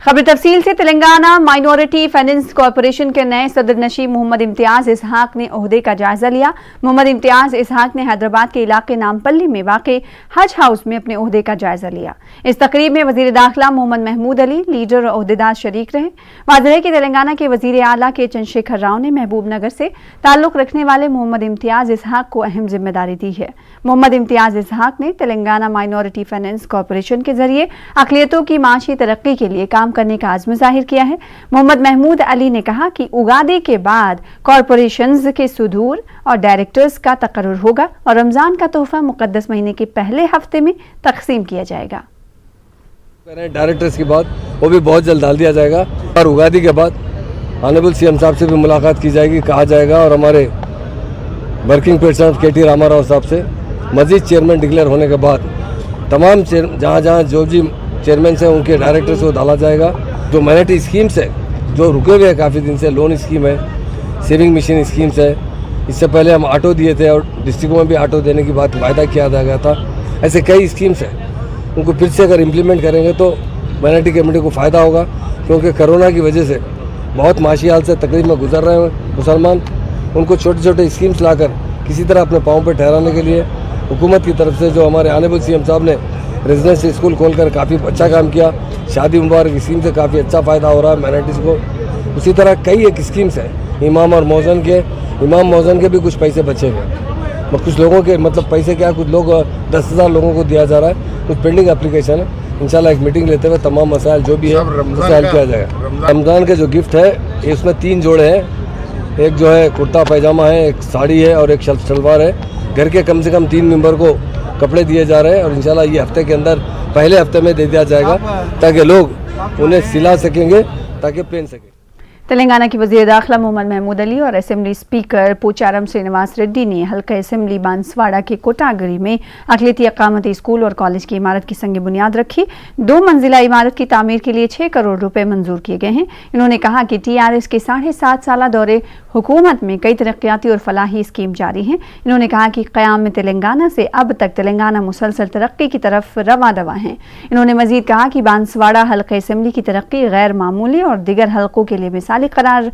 खबर तफसील से। तेलंगाना माइनॉरिटी फाइनेंस कॉरपोरेशन के नए सदर नशीब मोहम्मद इम्तियाज इसहाक ने ओहदे का जायजा लिया। मोहम्मद इम्तियाज इसहाक ने हैदराबाद के इलाके नामपल्ली में वाक़े हज हाउस में अपने ओहदे का जायजा लिया। इस तकरीब में वजीर दाखिला मोहम्मद महमूद अली, लीडर और ओहदेदार शरीक रहे। वाज़ेह है कि तेलंगाना के वजीर आला के चंद्रशेखर राव ने महबूब नगर से ताल्लुक रखने वाले मोहम्मद इम्तियाज इसहाक को अहम जिम्मेदारी दी है। मोहम्मद इम्तियाज इसहाक ने तेलंगाना माइनॉरिटी फाइनेंस कॉरपोरेशन के जरिए अक़लियतों की माशी तरक्की के लिए काम करने का आज़म जाहिर किया है। मोहम्मद महमूद अली ने कहा कि उगादी के बाद कॉरपोरेशंस के सुदूर और डायरेक्टर्स का तकर्रुर होगा और रमजान का तोहफा मुकद्दस महीने के पहले हफ्ते में तकसीम किया जाएगा। डायरेक्टर्स की बात वो भी बहुत जल्द डाल दिया जाएगा और उगादी के बाद ऑनरेबल सीएम साहब से भी मुलाकात की जाएगी, कहा जाएगा और हमारे वर्किंग प्रेसिडेंट केटी रामाराव साहब से मजीद चेयरमैन डिक्लेयर होने के बाद तमाम जहाँ जहाँ जो भी चेयरमैन हैं उनके डायरेक्टर्स को डाला जाएगा। जो माइनॉरिटी स्कीम्स है जो रुके हुए हैं काफ़ी दिन से, लोन स्कीम है, सेविंग मशीन स्कीम्स है, इससे पहले हम ऑटो दिए थे और डिस्ट्रिक्टों में भी ऑटो देने की बात वायदा किया गया था। ऐसे कई स्कीम्स हैं, उनको फिर से अगर इम्प्लीमेंट करेंगे तो माइनॉरिटी कम्युनिटी को फ़ायदा होगा, क्योंकि कोरोना की वजह से बहुत माशी हाल से तकलीफ में गुजर रहे हैं मुसलमान। उनको छोटे छोटे स्कीम्स लाकर किसी तरह अपने पाँव पर ठहराने के लिए हुकूमत की तरफ से जो हमारे ऑनरेबल सीएम साहब ने रेजिडेंशियल स्कूल खोलकर काफ़ी अच्छा काम किया, शादी मुबारक स्कीम से काफ़ी अच्छा फ़ायदा हो रहा है माइनॉरिटीज़ को। उसी तरह कई एक स्कीम्स हैं इमाम और मौज़न के भी कुछ पैसे बचे हुए, कुछ लोगों के मतलब पैसे क्या, कुछ लोग 10,000 लोगों को दिया जा रहा है, कुछ पेंडिंग एप्लीकेशन है। इंशाल्लाह एक मीटिंग लेते हुए तमाम मसाइल जो भी है उसे हल किया जाएगा। रमज़ान के जो गिफ्ट है इसमें 3 जोड़े हैं, एक जो है कुर्ता पैजामा है, एक साड़ी है और एक शलवार है। घर के कम से कम 3 मेंबर को कपड़े दिए जा रहे हैं और इंशाल्लाह ये हफ्ते के अंदर पहले हफ्ते में दे दिया जाएगा ताकि लोग उन्हें सिला सकेंगे, ताकि पहन सकें। तेलंगाना के वज़ीर दाखिला मोहम्मद महमूद अली और असेंबली स्पीकर पोचारम श्रीनिवास रेड्डी ने हल्का असेंबली बांसवाड़ा के कोटागरी में अक़लियती अक़ामती स्कूल और कॉलेज की इमारत की संग बुनियाद रखी। 2 मंजिला इमारत की तामीर के लिए 6 करोड़ रुपए मंजूर किए गए हैं। इन्होंने कहा कि TRS के 7.5 साल दौरे हुकूमत में कई तरक्याती और फलाही स्कीम जारी हैं। इन्होंने कहा कि क़याम में तेलंगाना से अब तक तेलंगाना मुसलसल तरक्की की तरफ रवा दवा हैं। इन्होंने मजीद कहा कि बांसवाड़ा हल्का असेंबली की तरक्की गैर मामूली और दिगर हल्कों के लिए मिसाली करार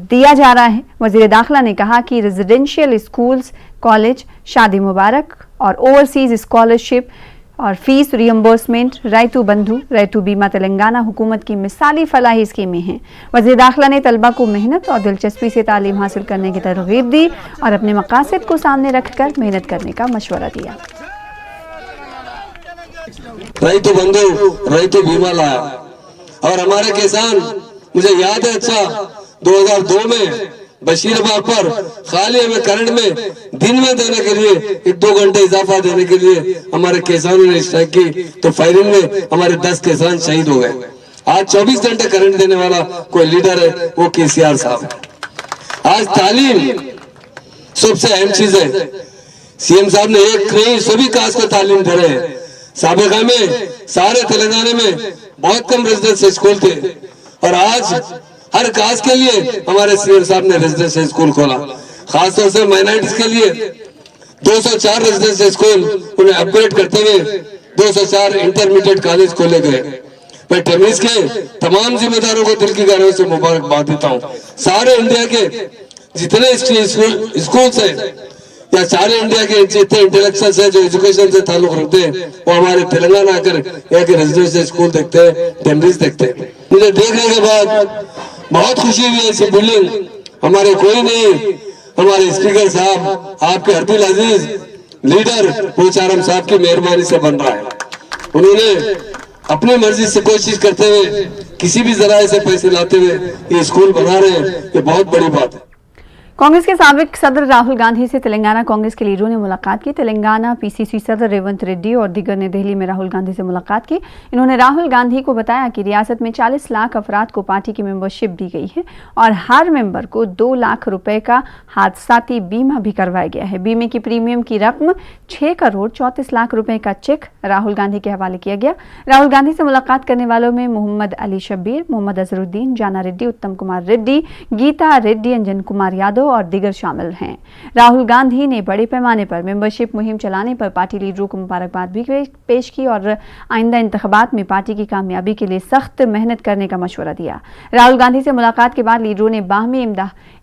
दिया जा रहा है। वज़ीर दाखिला ने कहा कि रेजिडेंशियल स्कूल्स, कॉलेज, शादी मुबारक और ओवरसीज स्कॉलरशिप और फीस रियम्बर्समेंट, रायतू बंधु, रायतू बीमा तेलंगाना हुकूमत की मिसाली फलाही स्कीमें हैं। वज़ीर दाखिला ने तलबा को मेहनत और दिलचस्पी से तालीम हासिल करने की तरगीब दी और अपने मकासद को सामने रखकर मेहनत करने का मशवरा दिया। रायतू बंधु, रायतू बीमा लाया और हमारे किसान, मुझे याद है अच्छा 2002 में बशीराबाद पर खाली हमें करंट में दिन में देने के लिए 1-2 घंटे इजाफा देने के लिए हमारे किसानों ने स्ट्राइक की, तो फायरिंग में हमारे 10 किसान शहीद हो गए। आज 24 घंटे करंट देने वाला कोई लीडर है, वो KCR साहब है। आज तालीम सबसे अहम चीज है। सीएम साहब ने एक नहीं सभी कास्ट को तालीम दे रहे हैं। साबिका में सारे तेलंगाना में बहुत कम रेजिडेंशियल स्कूल थे और आज हर कास्ट के लिए हमारे सीएम साहब ने रेजिडेंशियल स्कूल खोला। खासतौर से माइनॉरिटीज के लिए 204 रेजिडेंशियल स्कूल उन्हें अपग्रेड करते हुए 204 इंटरमीडिएट कॉलेज खोले गए। मैं टेमिस के तमाम जिम्मेदारों को दिल की गहराइयों से मुबारकबाद देता हूँ। सारे इंडिया के जितने स्कूल्स हैं या सारे इंडिया के जितने इंटेलेक्चुअल्स हैं जो एजुकेशन से ताल्लुक रखते हैं, वो हमारे तेलंगाना आकर यहाँ के रेजिडेंशियल स्कूल देखते हैं, टेमरीज देखते हैं। मुझे देखने के बाद बहुत खुशी हुई। ऐसी बिल्डिंग हमारे कोई नहीं, हमारे स्पीकर साहब, आपके हरदिल अजीज लीडर पोचारम साहब की मेहरबानी से बन रहा है। उन्होंने अपनी मर्जी से कोशिश करते हुए किसी भी जराये से पैसे लाते हुए ये स्कूल बना रहे हैं, ये बहुत बड़ी बात है। कांग्रेस के साबिक सदर राहुल गांधी से तेलंगाना कांग्रेस के लीडरों ने मुलाकात की। तेलंगाना PCC सदर रेवंत रेड्डी और दीगर ने दिल्ली में राहुल गांधी से मुलाकात की। इन्होंने राहुल गांधी को बताया कि रियासत में 40 लाख अफराद को पार्टी की मेंबरशिप दी गई है और हर मेंबर को 2 लाख रुपए का हादसाती बीमा भी करवाया गया है। बीमे की प्रीमियम की रकम 6 करोड़ 34 लाख रुपए का चेक राहुल गांधी के हवाले किया गया। राहुल गांधी से मुलाकात करने वालों में मोहम्मद अली शब्बीर, मोहम्मद अजहरुद्दीन, जाना रेड्डी, उत्तम कुमार रेड्डी, गीता रेड्डी, अंजन कुमार यादव, यादव और दीगर शामिल हैं। राहुल गांधी ने बड़े पैमाने पर मेंबरशिप मुहिम चलाने पर पार्टी लीडरों को मुबारकबाद भी पेश की और आइंदा इंतखाबात में पार्टी की कामयाबी के लिए सख्त मेहनत करने का मशवरा दिया। राहुल गांधी से मुलाकात के बाद लीडरों ने बाहमी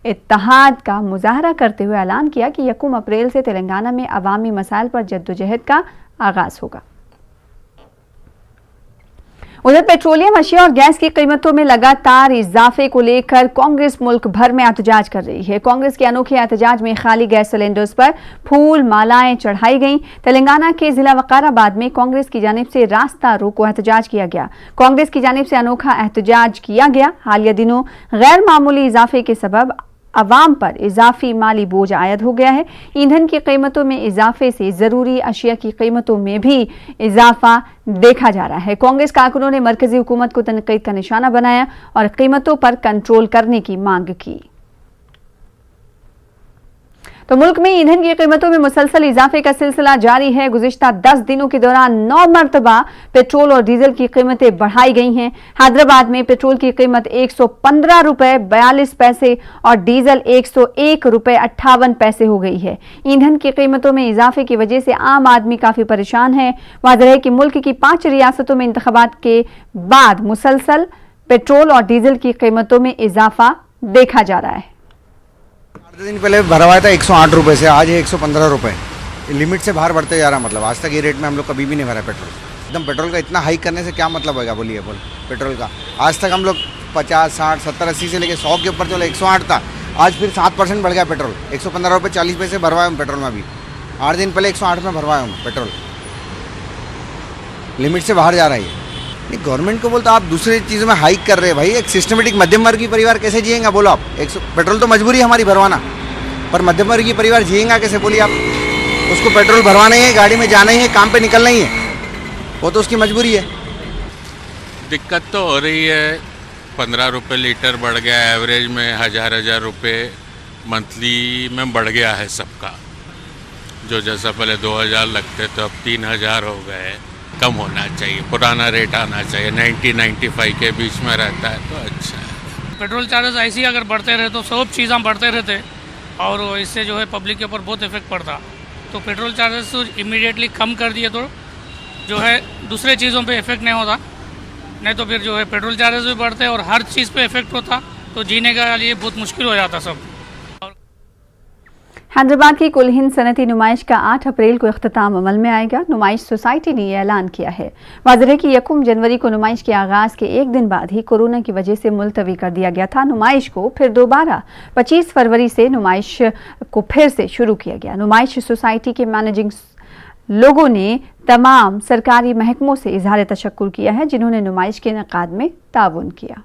इत्तेहाद का मुजाहरा करते हुए ऐलान किया कि 1 अप्रैल से तेलंगाना में अवामी मसाइल पर जद्दोजहद का आगाज होगा। उधर पेट्रोलियम अशिया और गैस की कीमतों में लगातार इजाफे को लेकर कांग्रेस मुल्क भर में एहतजाज कर रही है। कांग्रेस के अनोखे एहतजाज में खाली गैस सिलेंडर्स पर फूल मालाएं चढ़ाई गईं। तेलंगाना के जिला वकाराबाद में कांग्रेस की जानिब से रास्ता रोको एहतजाज किया गया। कांग्रेस की जानिब से अनोखा एहतजाज किया गया। हालिया दिनों गैर मामूली इजाफे के सबब अवाम पर इजाफी माली बोझ आयद हो गया है। ईंधन की कीमतों में इजाफे से ज़रूरी अशिया की कीमतों में भी इजाफा देखा जा रहा है। कांग्रेस कारकुनों ने मरकजी हुकूमत को तनकीद का निशाना बनाया और कीमतों पर कंट्रोल करने की मांग की। तो मुल्क में ईंधन की कीमतों में मुसलसल इजाफे का सिलसिला जारी है। गुज़िश्ता 10 दिनों के दौरान 9 मरतबा पेट्रोल और डीजल की कीमतें बढ़ाई गई हैं। हैदराबाद में पेट्रोल की कीमत 115 रुपए 42 पैसे और डीजल 101 रुपए 58 पैसे हो गई है। ईंधन की कीमतों में इजाफे की वजह से आम आदमी काफी परेशान है। वाज़ेह है कि मुल्क की 5 रियासतों में इंतखाबात के बाद मुसलसल पेट्रोल और डीजल की कीमतों में इजाफा देखा जा रहा है। 8 दिन पहले भरवाया था 108 रुपये से, आज है 115 रुपये। लिमिट से बाहर बढ़ते जा रहा। मतलब आज तक ये रेट में हम लोग कभी भी नहीं भरा पेट्रोल। एकदम पेट्रोल का इतना हाइक करने से क्या मतलब होगा बोलिए। पेट्रोल का आज तक हम लोग 50, 60, 70, 80 से लेके 100 के ऊपर चलो 108 था। आज फिर 7% बढ़ गया पेट्रोल। 115 रुपये 40 पैसे भरवाया हूँ पेट्रोल में। अभी 8 दिन पहले 108 में भरवाया हूँ पेट्रोल। लिमिट से बाहर जा रहा है। गवर्नमेंट को बोलते आप दूसरी चीज़ों में हाइक कर रहे हैं भाई। एक सिस्टमेटिक मध्यम वर्गीय परिवार कैसे जिएगा बोलो आप। पेट्रोल तो मजबूरी है हमारी भरवाना, पर मध्यम वर्गीय परिवार जिएगा कैसे बोलिए आप। उसको पेट्रोल भरवाना ही है, गाड़ी में जाना ही है, काम पे निकलना ही है, वो तो उसकी मजबूरी है। दिक्कत तो हो रही है। 15 रुपये लीटर बढ़ गया। एवरेज में 1000 रुपये मंथली में बढ़ गया है सबका। जो जैसा पहले 2000 लगते तो अब 3000 हो गए। कम होना चाहिए, पुराना रेट आना चाहिए। 90-95 के बीच में रहता है तो अच्छा है। पेट्रोल चार्जेस ऐसे ही अगर बढ़ते रहे तो सब चीज़ें बढ़ते रहते और इससे जो है पब्लिक के ऊपर बहुत इफेक्ट पड़ता। तो पेट्रोल चार्जेस इमीडिएटली कम कर दिए तो जो है दूसरे चीज़ों पे इफेक्ट नहीं होता। नहीं तो फिर जो है पेट्रोल चार्जेस भी बढ़ते और हर चीज़ पे इफेक्ट होता तो जीने का लिए बहुत मुश्किल हो जाता सब। हैदराबाद की कुल हिंद सनती नुमाइश का 8 अप्रैल को इख्तिताम अमल में आएगा। नुमाइश सोसाइटी ने यह ऐलान किया है। वाज़ेह है कि 1 जनवरी को नुमाइश के आगाज़ के एक दिन बाद ही कोरोना की वजह से मुलतवी कर दिया गया था। नुमाइश को फिर दोबारा 25 फरवरी से नुमाइश को फिर से शुरू किया गया। नुमाइश सोसाइटी के मैनेजिंग लोगों ने तमाम सरकारी महकमों से इजहार तशक्कुर किया है जिन्होंने नुमाइश के इनेकाद में ताउन किया।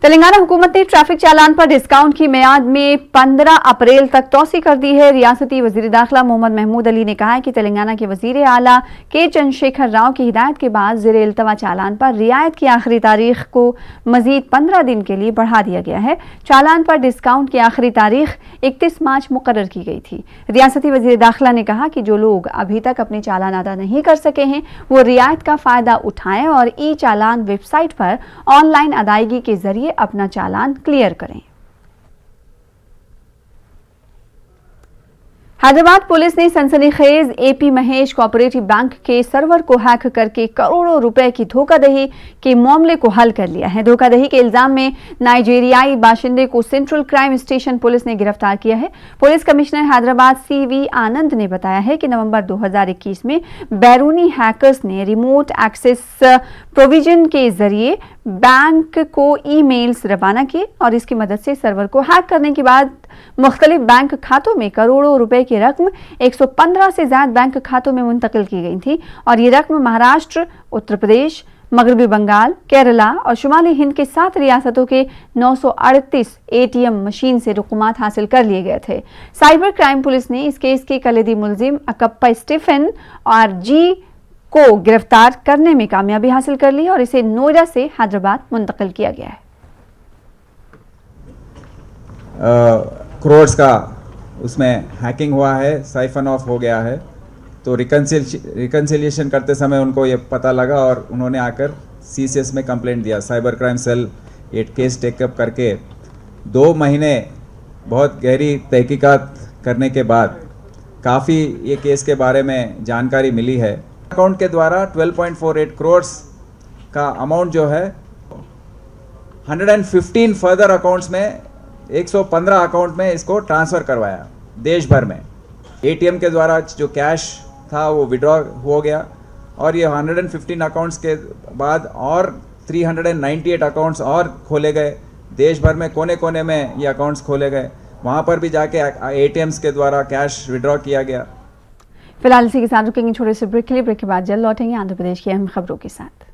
तेलंगाना हुकूमत ने ट्रैफिक चालान पर डिस्काउंट की मियाद में 15 अप्रैल तक तौसी कर दी है। रियासती वजीर दाखिला मोहम्मद महमूद अली ने कहा है कि तेलंगाना के वजीर आला के चंद्रशेखर राव की हिदायत के बाद ज़ेरे इल्तवा चालान पर रियायत की आखिरी तारीख को मजीद 15 दिन के लिए बढ़ा दिया गया है। चालान पर डिस्काउंट की आखिरी तारीख 31 मार्च मुकर्रर की गई थी। रियासती वजीर दाखिला ने कहा कि जो लोग अभी तक अपने चालान अदा नहीं कर सके हैं वो रियायत का फ़ायदा उठाएं और ई चालान वेबसाइट पर ऑनलाइन अदायगी के जरिए अपना चालान क्लियर करें। हैदराबाद पुलिस ने सनसनीखेज एपी महेश कोऑपरेटिव बैंक के सर्वर को हैक करके करोड़ों रुपए की धोखाधड़ी के मामले को हल कर लिया है। धोखाधड़ी के इल्जाम में नाइजीरियाई बाशिंदे को सेंट्रल क्राइम स्टेशन पुलिस ने गिरफ्तार किया है। पुलिस कमिश्नर हैदराबाद सीवी आनंद ने बताया है कि नवंबर 2021 में बैरूनी हैकर्स ने रिमोट एक्सेस प्रोविजन के जरिए बैंक को ईमेल्स रवाना किए और इसकी मदद से सर्वर को हैक करने के बाद मुख्तलिफ बैंक खातों में करोड़ों रुपए की रकम 115 से ज्यादा बैंक खातों में मुंतकिल की गई थी और ये रकम महाराष्ट्र, उत्तर प्रदेश, मगरबी बंगाल, केरला और शुमाली हिंद के 7 रियासतों के 938 एटीएम मशीन से रुकूमात हासिल कर लिए गए थे। साइबर क्राइम पुलिस ने इस केस के कलीदी मुलजिम अकप्पा स्टीफन और जी को गिरफ्तार करने में कामयाबी हासिल कर ली और इसे नोएडा से हैदराबाद मुंतकिल किया गया है। करोड्स का उसमें हैकिंग हुआ है, साइफन ऑफ हो गया है। तो रिकन्सिलिएशन करते समय उनको ये पता लगा और उन्होंने आकर सीसीएस में कंप्लेंट दिया, साइबर क्राइम सेल ये केस टेकअप करके 2 महीने बहुत गहरी तहकीकात करने के बाद काफ़ी ये केस के बारे में जानकारी मिली है। अकाउंट के द्वारा 12.48 करोड़ का अमाउंट जो है 115 फर्दर अकाउंट्स में 115 अकाउंट में इसको ट्रांसफ़र करवाया देश भर में। एटीएम के द्वारा जो कैश था वो विड्रॉ हो गया और ये 115 अकाउंट्स के बाद और 398 अकाउंट्स और खोले गए। देश भर में कोने कोने में ये अकाउंट्स खोले गए, वहाँ पर भी जाके एटीएम्स के द्वारा कैश विड्रॉ किया गया। फिलहाल इसी के साथ रुकेंगे छोटे से ब्रेक के लिए। ब्रेक के बाद जल्द लौटेंगे आंध्र प्रदेश की अहम खबरों के साथ।